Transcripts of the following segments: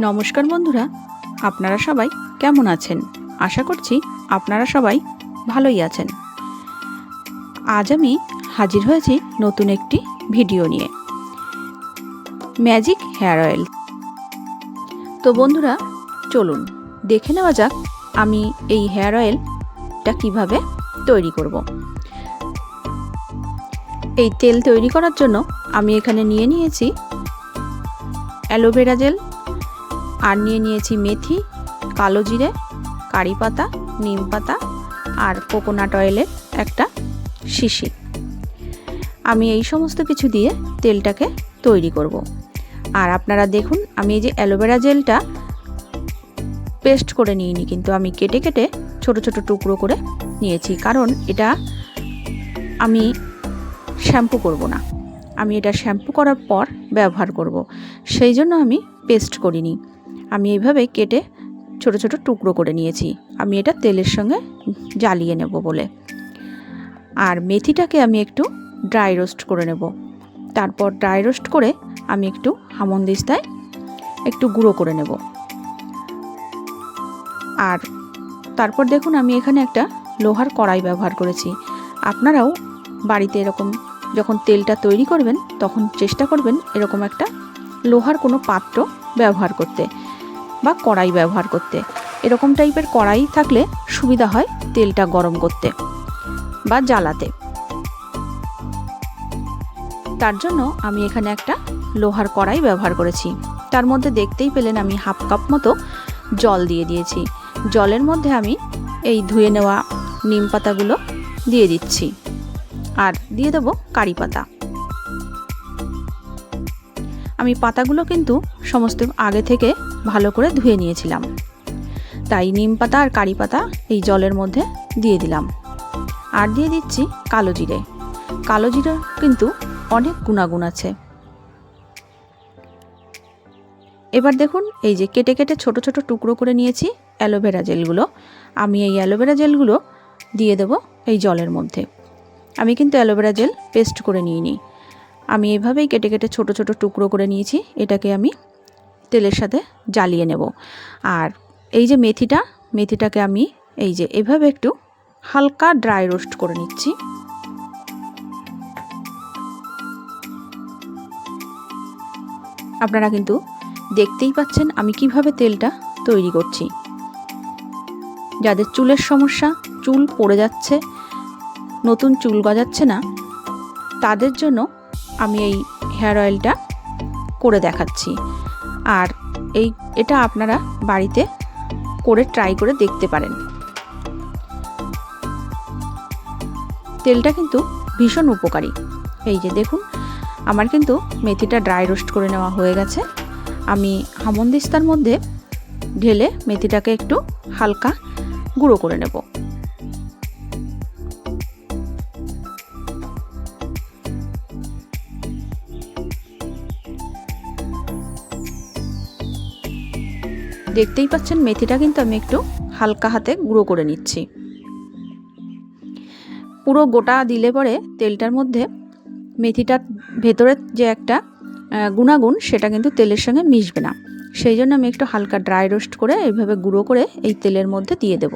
নমস্কার বন্ধুরা, আপনারা সবাই কেমন আছেন? আশা করছি আপনারা সবাই ভালোই আছেন। আজ আমি হাজির হয়েছি নতুন একটি ভিডিও নিয়ে, ম্যাজিক হেয়ার অয়েল। তো বন্ধুরা, চলুন দেখে নেওয়া যাক আমি এই হেয়ার অয়েলটা কিভাবে তৈরি করব। এই তেল তৈরি করার জন্য আমি এখানে নিয়ে নিয়েছি অ্যালোভেরা জেল, আর নিয়ে নিয়েছি মেথি, কালো জিরে, কারি পাতা, নিম পাতা আর কোকোনাট অয়েলের একটা শিশি। আমি এই সমস্ত কিছু দিয়ে তেলটাকে তৈরি করব। আর আপনারা দেখুন, আমি এই যে অ্যালোভেরা জেলটা পেস্ট করে নিইনি, কিন্তু আমি কেটে কেটে ছোট ছোট টুকরো করে নিয়েছি, কারণ এটা আমি শ্যাম্পু করব না, আমি এটা শ্যাম্পু করার পর ব্যবহার করব, সেই জন্য আমি পেস্ট করিনি। আমি এইভাবে কেটে ছোট ছোট টুকরো করে নিয়েছি, আমি এটা তেলের সঙ্গে জ্বালিয়ে নেব বলে। আর মেথিটাকে আমি একটু ড্রাই রোস্ট করে নেব। তারপর ড্রাই রোস্ট করে আমি একটু হামনদিস্তায় একটু গুঁড়ো করে নেব। আর তারপর দেখুন, আমি এখানে একটা লোহার কড়াই ব্যবহার করেছি। আপনারাও বাড়িতে এরকম যখন তেলটা তৈরি করবেন তখন চেষ্টা করবেন এরকম একটা লোহার কোনো পাত্র ব্যবহার করতে বা কড়াই ব্যবহার করতে। এরকম টাইপের কড়াই থাকলে সুবিধা হয় তেলটা গরম করতে বা জ্বালাতে। তার জন্য আমি এখানে একটা লোহার কড়াই ব্যবহার করেছি। তার মধ্যে দেখতেই পেলেন আমি হাফ কাপ মতো জল দিয়ে দিয়েছি। জলের মধ্যে আমি এই ধুয়ে নেওয়া নিম পাতাগুলো দিয়ে দিচ্ছি, আর দিয়ে দেবো কারি পাতা। আমি পাতাগুলো কিন্তু সমস্ত আগে থেকে ভালো করে ধুয়ে নিয়েছিলাম, তাই নিম পাতা আর কারি পাতা এই জলের মধ্যে দিয়ে দিলাম। আর দিয়ে দিচ্ছি কালো জিরে। কালো জিরে কিন্তু অনেক গুণাগুণ আছে। এবার দেখুন, এই যে কেটে কেটে ছোট ছোট টুকরো করে নিয়েছি অ্যালোভেরা জেলগুলো, আমি এই অ্যালোভেরা জেলগুলো দিয়ে দেবো এই জলের মধ্যে। আমি কিন্তু অ্যালোভেরা জেল পেস্ট করে নিইনি, আমি এভাবেই কেটে কেটে ছোট ছোট টুকরো করে নিয়েছি। এটাকে আমি তেলের সাথে জ্বালিয়ে নেব। আর এই যে মেথিটাকে আমি এই যে এভাবে একটু হালকা ড্রাই রোস্ট করে নিচ্ছি। আপনারা কিন্তু দেখতেই পাচ্ছেন আমি কিভাবে তেলটা তৈরি করছি। যাদের চুলের সমস্যা, চুল পড়ে যাচ্ছে, নতুন চুল গজাচ্ছে না, তাদের জন্য আমি এই হেয়ার অয়েলটা করে দেখাচ্ছি। আর এটা আপনারা বাড়িতে করে ট্রাই করে দেখতে পারেন। তেলটা কিন্তু ভীষণ উপকারী। এই যে দেখুন, আমার কিন্তু মেথিটা ড্রাই রোস্ট করে নেওয়া হয়ে গেছে। আমি হামনদিস্তার মধ্যে ঢেলে মেথিটাকে একটু হালকা গুঁড়ো করে নেব। দেখতেই পাচ্ছেন মেথিটা কিন্তু আমি একটু হালকা হাতে গুঁড়ো করে নিচ্ছি। পুরো গোটা দিলে পরে তেলটার মধ্যে মেথিটার ভেতরের যে একটা গুণাগুণ সেটা কিন্তু তেলের সঙ্গে মিশবে না, সেই জন্য আমি একটু হালকা ড্রাই রোস্ট করে এইভাবে গুঁড়ো করে এই তেলের মধ্যে দিয়ে দেব।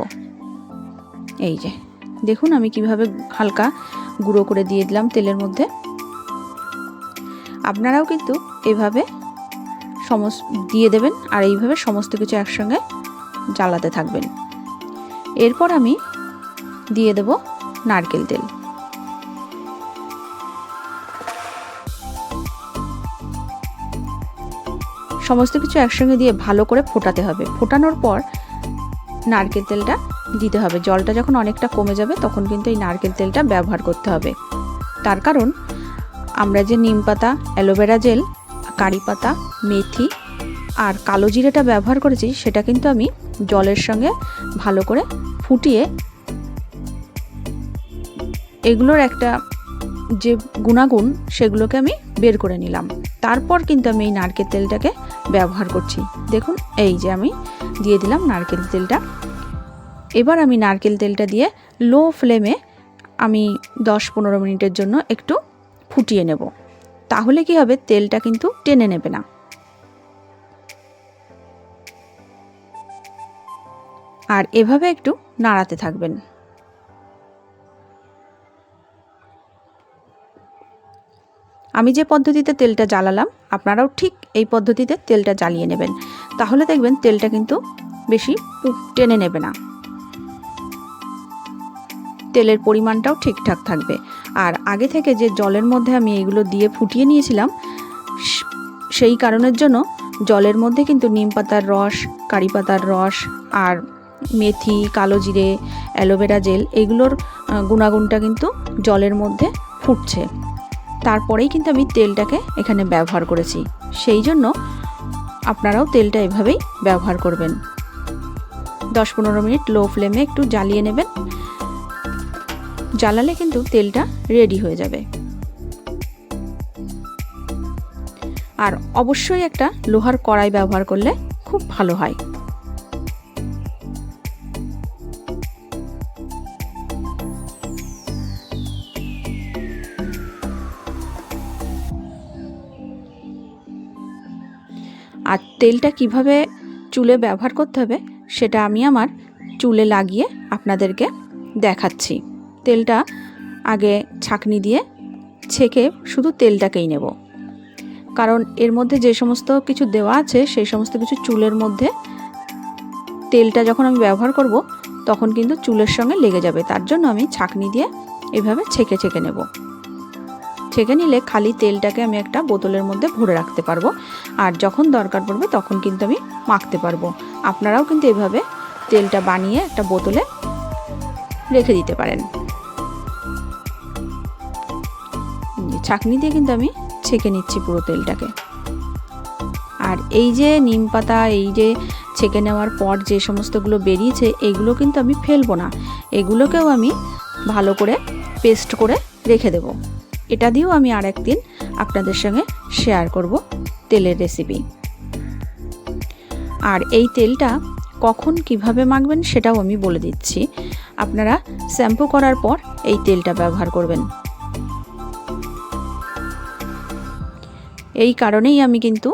এই যে দেখুন, আমি কিভাবে হালকা গুঁড়ো করে দিয়ে দিলাম তেলের মধ্যে। আপনারাও কিন্তু এভাবে দিয়ে দেবেন, আর এইভাবে সমস্ত কিছু একসঙ্গে জ্বালাতে থাকবেন। এরপর আমি দিয়ে দেব নারকেল তেল। সমস্ত কিছু একসঙ্গে দিয়ে ভালো করে ফোটাতে হবে। ফোটানোর পর নারকেল তেলটা দিতে হবে। জলটা যখন অনেকটা কমে যাবে তখন কিন্তু এই নারকেল তেলটা ব্যবহার করতে হবে। তার কারণ আমরা যে নিম পাতা, অ্যালোভেরা জেল, কারি পাতা, মেথি আর কালো জিরেটা ব্যবহার করেছি, সেটা কিন্তু আমি জলের সঙ্গে ভালো করে ফুটিয়ে এগুলোর একটা যে গুণাগুণ সেগুলোকে আমি বের করে নিলাম। তারপর কিন্তু আমি এই নারকেল তেলটাকে ব্যবহার করছি। দেখুন, এই যে আমি দিয়ে দিলাম নারকেল তেলটা। এবার আমি নারকেল তেলটা দিয়ে লো ফ্লেমে আমি 10-15 মিনিটের জন্য একটু ফুটিয়ে নেব। তাহলে কি হবে, তেলটা কিন্তু টেনে নেবে না। আর এভাবে একটু নাড়াতে থাকবেন। আমি যে পদ্ধতিতে তেলটা জ্বালালাম আপনারাও ঠিক এই পদ্ধতিতে তেলটা জ্বালিয়ে নেবেন, তাহলে দেখবেন তেলটা কিন্তু বেশি টেনে নেবে না, তেলের পরিমাণটাও ঠিকঠাক থাকবে। আর আগে থেকে যে জলের মধ্যে আমি এগুলো দিয়ে ফুটিয়ে নিয়েছিলাম, সেই কারণের জন্য জলের মধ্যে কিন্তু নিম পাতার রস, কারি পাতার রস আর মেথি, কালো জিরে, অ্যালোভেরা জেল এগুলোর গুণাগুণটা কিন্তু জলের মধ্যে ফুটছে। তারপরেই কিন্তু আমি তেলটাকে এখানে ব্যবহার করেছি, সেই জন্য আপনারাও তেলটা এভাবেই ব্যবহার করবেন। 10-15 মিনিট লো ফ্লেমে একটু জ্বালিয়ে নেবেন, জ্বালালে কিন্তু তেলটা রেডি হয়ে যাবে। আর অবশ্যই একটা লোহার কড়াই ব্যবহার করলে খুব ভালো হয়। আর তেলটা কিভাবে চুলে ব্যবহার করতে হবে সেটা আমি আমার চুলে লাগিয়ে আপনাদেরকে দেখাচ্ছি। তেলটা আগে ছাঁকনি দিয়ে ছেঁকে শুধু তেলটাকেই নেব, কারণ এর মধ্যে যে সমস্ত কিছু দেওয়া আছে সেই সমস্ত কিছু চুলের মধ্যে, তেলটা যখন আমি ব্যবহার করব তখন কিন্তু চুলের সঙ্গে লেগে যাবে। তার জন্য আমি ছাঁকনি দিয়ে এভাবে ছেঁকে ছেঁকে নেব। ছেঁকে নিলে খালি তেলটাকে আমি একটা বোতলের মধ্যে ভরে রাখতে পারবো, আর যখন দরকার পড়বে তখন কিন্তু আমি মাখতে পারবো। আপনারাও কিন্তু এভাবে তেলটা বানিয়ে একটা বোতলে রেখে দিতে পারেন। ছাঁকনি দিয়ে কিন্তু আমি ছেঁকে নিচ্ছি পুরো তেলটাকে। আর এই যে নিম পাতা, এই যে ছেঁকে নেওয়ার পর যে সমস্তগুলো বেরিয়েছে এগুলো কিন্তু আমি ফেলবো না, এগুলোকেও আমি ভালো করে পেস্ট করে রেখে দেব। এটা দিয়েও আমি আরেকদিন আপনাদের সঙ্গে শেয়ার করব তেলের রেসিপি। আর এই তেলটা কখন কিভাবে মাখবেন সেটাও আমি বলে দিচ্ছি। আপনারা শ্যাম্পু করার পর এই তেলটা ব্যবহার করবেন। এই কারণেই আমি কিন্তু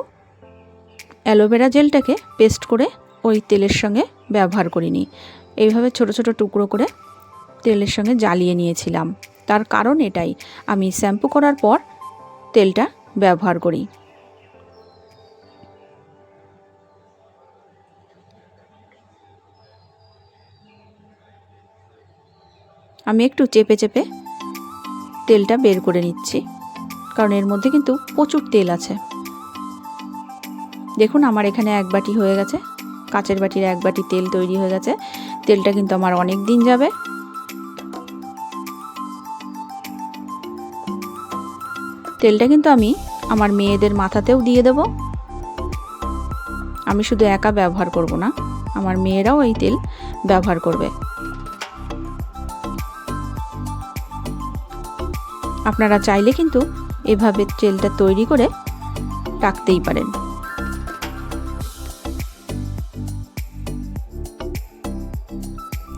অ্যালোভেরা জেলটাকে পেস্ট করে ওই তেলের সঙ্গে ব্যবহার করিনি, এইভাবে ছোট ছোট টুকরো করে তেলের সঙ্গে জ্বালিয়ে নিয়েছিলাম। তার কারণ এটাই, আমি শ্যাম্পু করার পর তেলটা ব্যবহার করি। আমি একটু চেপে চেপে তেলটা বের করে নিচ্ছি, কারণ এর মধ্যে কিন্তু প্রচুর তেল আছে। দেখুন আমার এখানে 1 বাটি হয়ে গেছে, কাচের বাটির 1 বাটি তেল তৈরি হয়ে গেছে। তেলটা কিন্তু আমার অনেক দিন যাবে। তেলটা কিন্তু আমি আমার মেয়েদের মাথাতেও দিয়ে দেব। আমি শুধু একা ব্যবহার করব না, আমার মেয়েরাও এই তেল ব্যবহার করবে। আপনারা চাইলে কিন্তু এভাবে তেলটা তৈরি করে রাখতেই পারেন।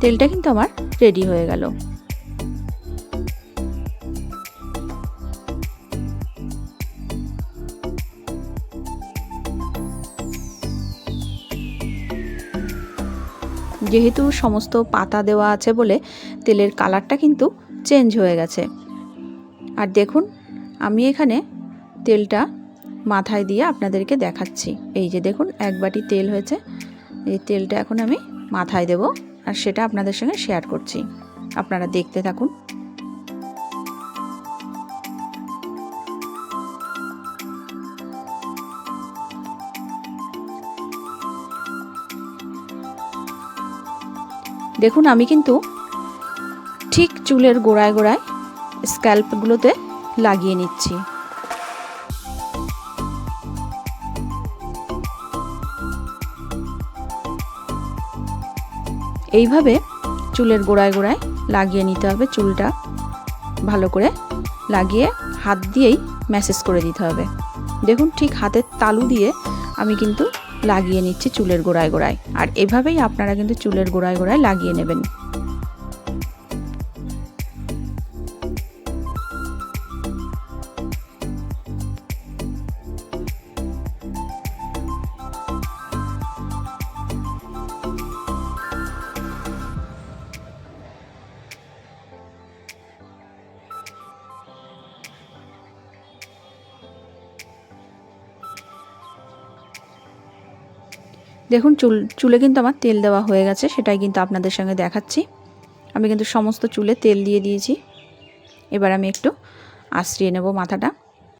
তেলটা কিন্তু আমার রেডি হয়ে গেল। যেহেতু সমস্ত পাতা দেওয়া আছে বলে তেলের কালারটা কিন্তু চেঞ্জ হয়ে গেছে। আর দেখুন আমি এখানে তেলটা মাথায় দিয়ে আপনাদেরকে দেখাচ্ছি। এই যে দেখুন 1 বাটি তেল হয়েছে, এই তেলটা এখন আমি মাথায় দেব আর সেটা আপনাদের সঙ্গে শেয়ার করছি। আপনারা দেখতে থাকুন। দেখুন আমি কিন্তু ঠিক চুলের গোড়ায় গোড়ায় স্ক্যাল্পগুলোতে লাগিয়ে নিচ্ছি। এইভাবে চুলের গোড়ায় গোড়ায় লাগিয়ে নিতে হবে। চুলটা ভালো করে লাগিয়ে হাত দিয়েই ম্যাসেজ করে দিতে হবে। দেখুন ঠিক হাতের তালু দিয়ে আমি কিন্তু লাগিয়ে নিচ্ছি চুলের গোড়ায় গোড়ায়। আর এভাবেই আপনারা কিন্তু চুলের গোড়ায় গোড়ায় লাগিয়ে নেবেন। দেখুন চুলে কিন্তু আমার তেল দেওয়া হয়ে গেছে, সেটাই কিন্তু আপনাদের সঙ্গে দেখাচ্ছি। আমি কিন্তু সমস্ত চুলে তেল দিয়ে দিয়েছি। এবার আমি একটু আশ্রিয়ে নেব মাথাটা।